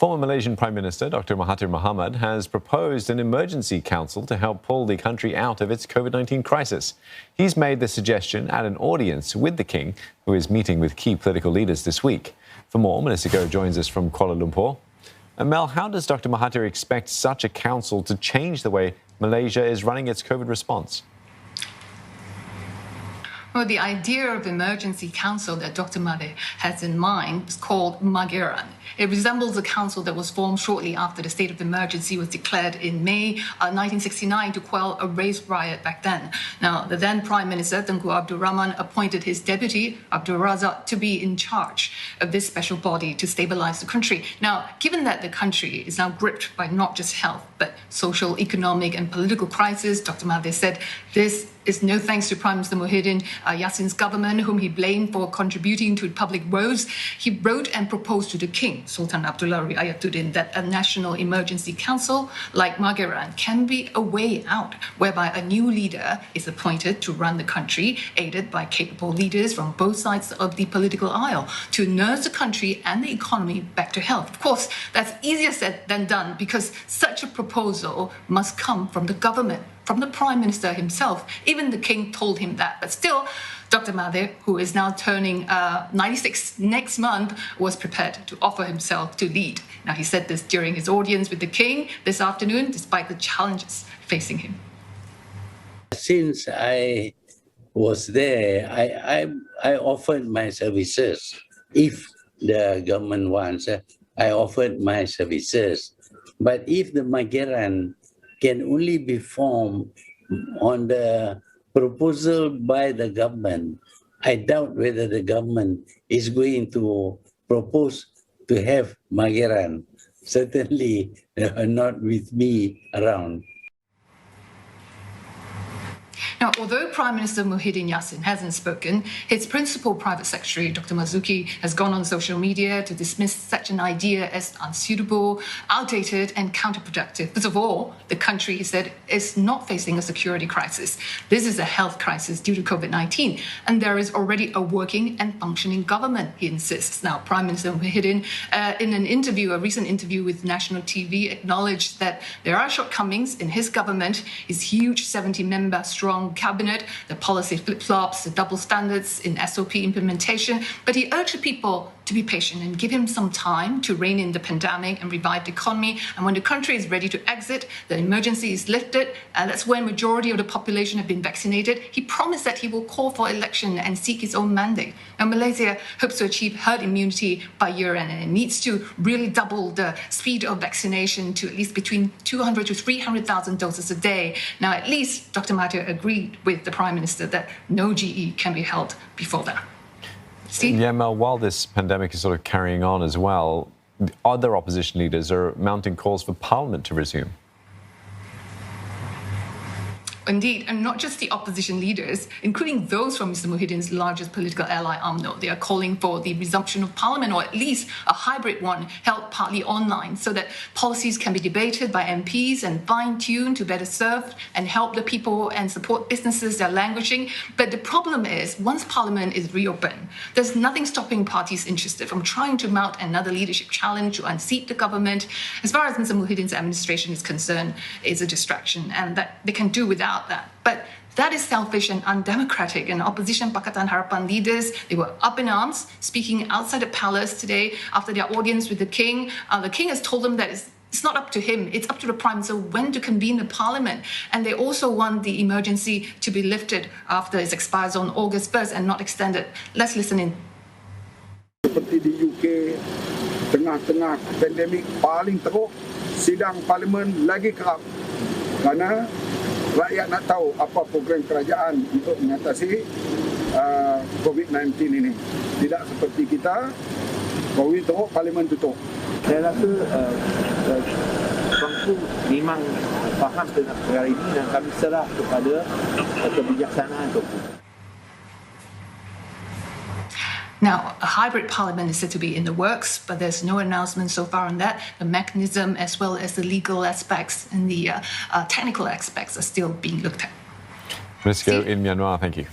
Former Malaysian Prime Minister Dr. Mahathir Mohamad has proposed an emergency council to help pull the country out of its COVID-19 crisis. He's made the suggestion at an audience with the King, who is meeting with key political leaders this week. For more, Melissa Goh joins us from Kuala Lumpur. Mel, how does Dr. Mahathir expect such a council to change the way Malaysia is running its COVID response? Well, the idea of emergency council that Dr. Mahathir has in mind is called Mageran. It resembles a council that was formed shortly after the state of emergency was declared in May 1969 to quell a race riot back then. Now, the then Prime Minister, Tunku Abdul Rahman, appointed his deputy, Abdul Razak, to be in charge of this special body to stabilize the country. Now, given that the country is now gripped by not just health, but social, economic, and political crisis, Dr. Mahathir said this is no thanks to Prime Minister Muhyiddin Yassin's government, whom he blamed for contributing to public woes. He wrote and proposed to the King, Sultan Abdullah Riayatuddin, that a national emergency council like Mageran can be a way out, whereby a new leader is appointed to run the country, aided by capable leaders from both sides of the political aisle, to nurse the country and the economy back to health. Of course, that's easier said than done, because such a proposal must come from the government, from the Prime Minister himself. Even the King told him that. But still, Dr. Mahathir, who is now turning 96 next month, was prepared to offer himself to lead. Now, he said this during his audience with the King this afternoon, despite the challenges facing him. Since I was there, I offered my services. If the government wants, I offered my services. But if the Mageran can only be formed on the proposal by the government, I doubt whether the government is going to propose to have Mageran. Certainly not with me around. Now, although Prime Minister Muhyiddin Yassin hasn't spoken, his principal private secretary, Dr. Marzuki, has gone on social media to dismiss such an idea as unsuitable, outdated, and counterproductive. First of all, the country, he said, is not facing a security crisis. This is a health crisis due to COVID-19, and there is already a working and functioning government, he insists. Now, Prime Minister Muhyiddin, in an interview, a recent interview with national TV, acknowledged that there are shortcomings in his government, his huge 70-member strong cabinet, the policy flip-flops, the double standards in SOP implementation, but he urged the people to be patient and give him some time to rein in the pandemic and revive the economy. And when the country is ready to exit, the emergency is lifted, and that's when majority of the population have been vaccinated. He promised that he will call for election and seek his own mandate. Now, Malaysia hopes to achieve herd immunity by year-end, and it needs to really double the speed of vaccination to at least between 200 to 300,000 doses a day. Now, at least Dr. Mahathir agreed with the Prime Minister that no GE can be held before that. Steve? Yeah, Mel, while this pandemic is sort of carrying on as well, other opposition leaders are mounting calls for Parliament to resume. Indeed, and not just the opposition leaders, including those from Mr. Muhyiddin's largest political ally, UMNO. They are calling for the resumption of Parliament, or at least a hybrid one held partly online, so that policies can be debated by MPs and fine-tuned to better serve and help the people and support businesses that are languishing. But the problem is, once Parliament is reopened, there's nothing stopping parties interested from trying to mount another leadership challenge to unseat the government. As far as Mr. Muhyiddin's administration is concerned, it's a distraction, and that they can do without that. But that is selfish and undemocratic, and opposition Pakatan Harapan leaders, they were up in arms, speaking outside the palace today after their audience with the King. The King has told them that it's not up to him, it's up to the Prime Minister when to convene the Parliament. And they also want the emergency to be lifted after it expires on August 1st and not extended. Let's listen in. Seperti di UK, tengah-tengah pandemik paling teruk, sidang Parlimen lagi kerap. Kerana rakyat nak tahu apa program kerajaan untuk mengatasi COVID-19 ini. Tidak seperti kita, COVID teruk, Parlimen tutup. Saya rasa bangku memang faham tentang perkara ini dan kami serah kepada kebijaksanaan itu. Now, a hybrid parliament is said to be in the works, but there's no announcement so far on that. The mechanism, as well as the legal aspects and the technical aspects, are still being looked at. Let's go in Myanmar. Thank you.